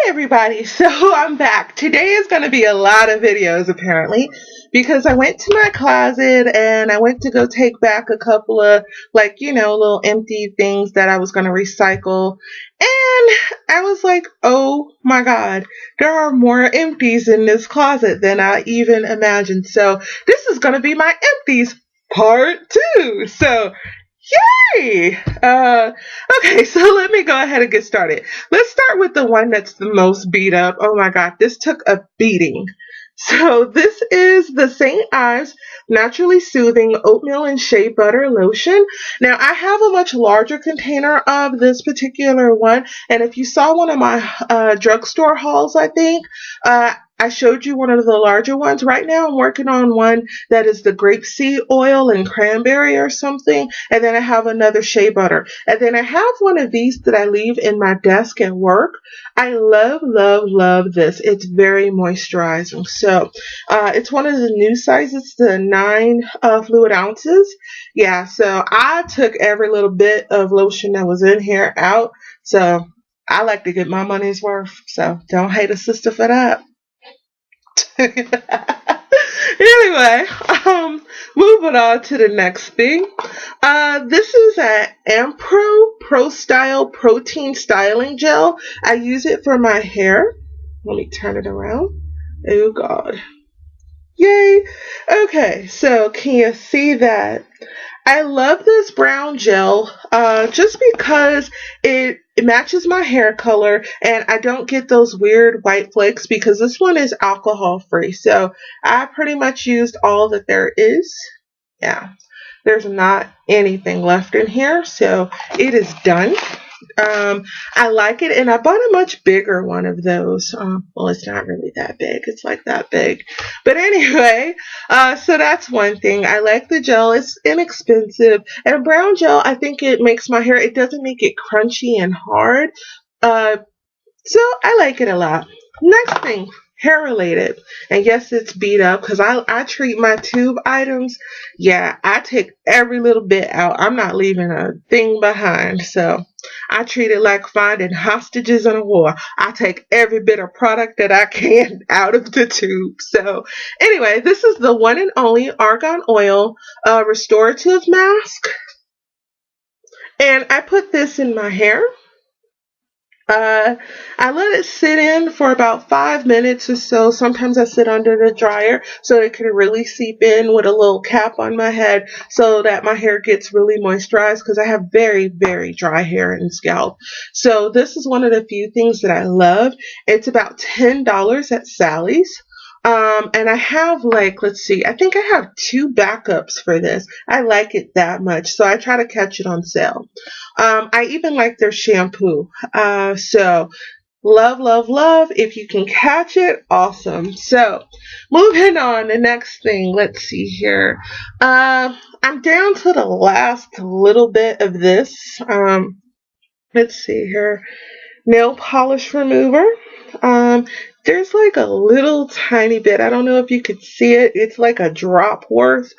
Everybody, so I'm back. Today is going to be a lot of videos apparently because I went to my closet and I went to go take back a couple of little empty things that I was going to recycle, and I was like, oh my god, there are more empties in this closet than I even imagined. So this is going to be my empties part 2. So yay! Okay, so let me go ahead and get started. Let's start with the one that's the most beat up. Oh my god, this took a beating. So this is the St. Ives Naturally Soothing Oatmeal and Shea Butter Lotion. Now, I have a much larger container of this particular one, and if you saw one of my drugstore hauls, I think, I showed you one of the larger ones. Right now, I'm working on one that is the grapeseed oil and cranberry or something, and then I have another shea butter. And then I have one of these that I leave in my desk at work. I love, love, love this. It's very moisturizing. So it's one of the new sizes, the 9 fluid ounces. Yeah, so I took every little bit of lotion that was in here out. So I like to get my money's worth. So don't hate a sister for that. Anyway, moving on to the next thing. This is an Ampro Pro Style Protein Styling Gel. I use it for my hair. Let me turn it around. Oh god. Yay. Okay, so can you see that? I love this brown gel just because it matches my hair color and I don't get those weird white flakes because this one is alcohol free. So I pretty much used all that there is. Yeah, there's not anything left in here, so it is done. I like it, and I bought a much bigger one of those. Well, it's not really that big. It's like that big. But anyway, so that's one thing. I like the gel. It's inexpensive. And brown gel, I think it makes my hair, it doesn't make it crunchy and hard. So I like it a lot. Next thing, hair related. And yes, it's beat up because I treat my tube items. Yeah, I take every little bit out. I'm not leaving a thing behind. So I treat it like finding hostages in a war. I take every bit of product that I can out of the tube. So anyway, this is the one and only Argan Oil Restorative Mask. And I put this in my hair. I let it sit in for about 5 minutes or so. Sometimes I sit under the dryer so it can really seep in with a little cap on my head so that my hair gets really moisturized because I have very, very dry hair and scalp. So this is one of the few things that I love. It's about $10 at Sally's. And I have let's see, I think I have 2 backups for this. I like it that much, so I try to catch it on sale. I even like their shampoo. So love, love, love. If you can catch it, awesome. So moving on, the next thing, let's see here. I'm down to the last little bit of this. Let's see here. Nail polish remover. There's like a little tiny bit. I don't know if you could see it. It's like a drop worth.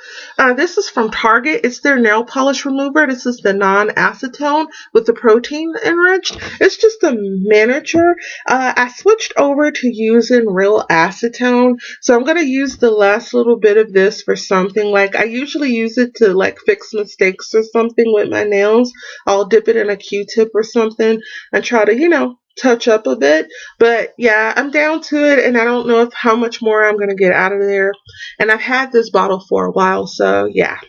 This is from Target. It's their nail polish remover. This is the non-acetone with the protein enriched. It's just a miniature. I switched over to using real acetone. So I'm going to use the last little bit of this for something. Like I usually use it to fix mistakes or something with my nails. I'll dip it in a Q-tip or something and try to, touch up a bit. But yeah, I'm down to it, and I don't know how much more I'm going to get out of there. And I've had this bottle for a while, so yeah.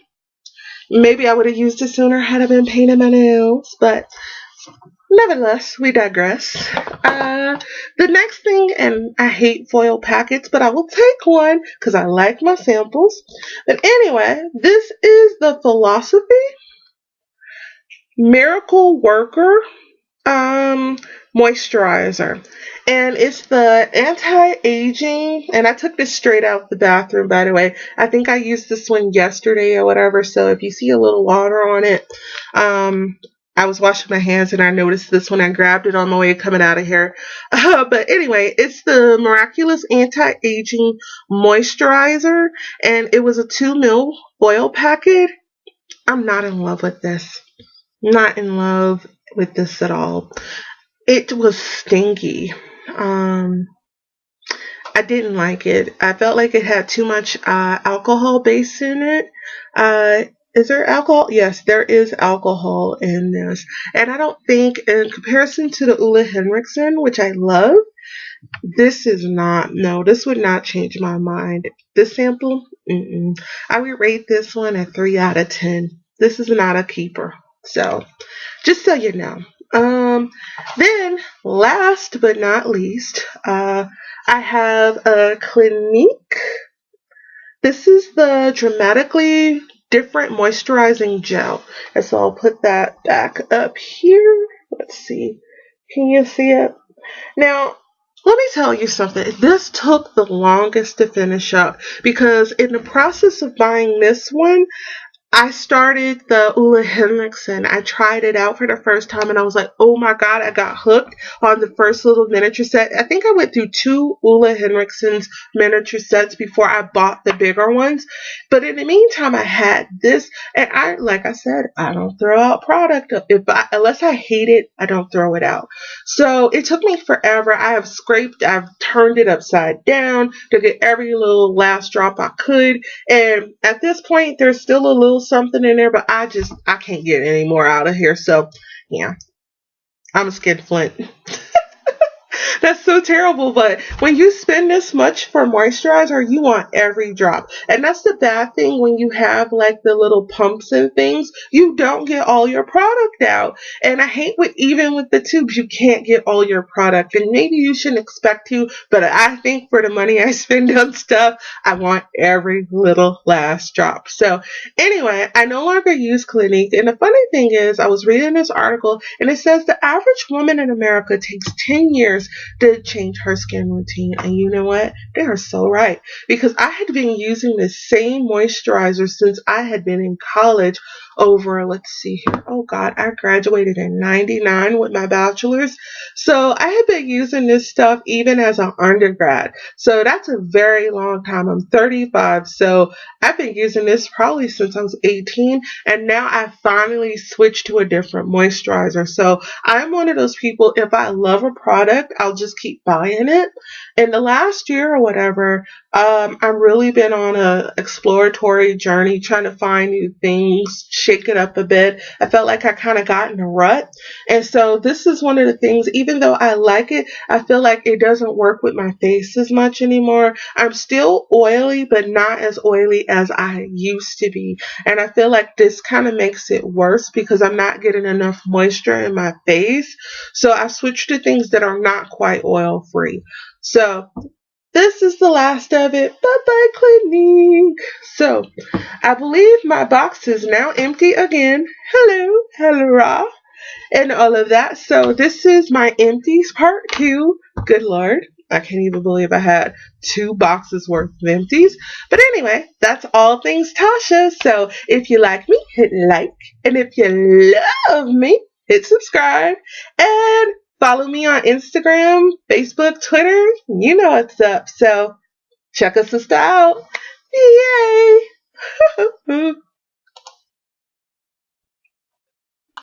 Maybe I would have used it sooner had I been painting my nails, but nevertheless, we digress. The next thing, and I hate foil packets, but I will take one because I like my samples. But anyway, this is the Philosophy Miracle Worker moisturizer, and it's the anti-aging, and I took this straight out the bathroom, by the way. I think I used this one yesterday or whatever, so if you see a little water on it, I was washing my hands and I noticed this when I grabbed it on my way coming out of here. But anyway, it's the Miraculous Anti-Aging Moisturizer, and it was a 2 ml oil packet. I'm not in love with this. Not in love with this at all. It was stinky. I didn't like it. I felt like it had too much alcohol base in it. Is there alcohol? Yes, there is alcohol in this. And I don't think, in comparison to the Ulla Henriksen, which I love, this is not, no, this would not change my mind. This sample, I would rate this one a 3 out of 10. This is not a keeper. So, just so you know. Then, last but not least, I have a Clinique. This is the Dramatically Different Moisturizing Gel. And so I'll put that back up here. Let's see. Can you see it? Now, let me tell you something. This took the longest to finish up because in the process of buying this one, I started the Ulla Henriksen. I tried it out for the first time and I was like, oh my God, I got hooked on the first little miniature set. I think I went through 2 Ulla Henriksen's miniature sets before I bought the bigger ones. But in the meantime, I had this, and like I said, I don't throw out product. Unless I hate it, I don't throw it out. So it took me forever. I've turned it upside down to get every little last drop I could. And at this point, there's still a little something in there, but I can't get any more out of here. So yeah, I'm a skinflint. That's so terrible, but when you spend this much for moisturizer, you want every drop. And that's the bad thing when you have like the little pumps and things, you don't get all your product out. And I hate even with the tubes, you can't get all your product. And maybe you shouldn't expect to, but I think for the money I spend on stuff, I want every little last drop. So anyway, I no longer use Clinique. And the funny thing is, I was reading this article and it says the average woman in America takes 10 years to change her skin routine. And you know what? They are so right. Because I had been using the same moisturizer since I had been in college over, let's see here. Oh God, I graduated in 99 with my bachelor's. So I had been using this stuff even as an undergrad. So that's a very long time. I'm 35. So I've been using this probably since I was 18. And now I finally switched to a different moisturizer. So I'm one of those people, if I love a product, I'll just keep buying it. In the last year or whatever, I've really been on a exploratory journey trying to find new things, shake it up a bit. I felt like I kind of got in a rut. And so this is one of the things, even though I like it, I feel like it doesn't work with my face as much anymore. I'm still oily, but not as oily as I used to be. And I feel like this kind of makes it worse because I'm not getting enough moisture in my face. So I switched to things that are not quite oil free. So this is the last of it. Bye-bye, Clinique. So, I believe my box is now empty again. Hello, and all of that. So, this is my empties part 2. Good Lord. I can't even believe I had 2 boxes worth of empties. But anyway, that's all things Tasha. So, if you like me, hit like. And if you love me, hit subscribe. And follow me on Instagram, Facebook, Twitter. You know what's up. So check us out. Yay!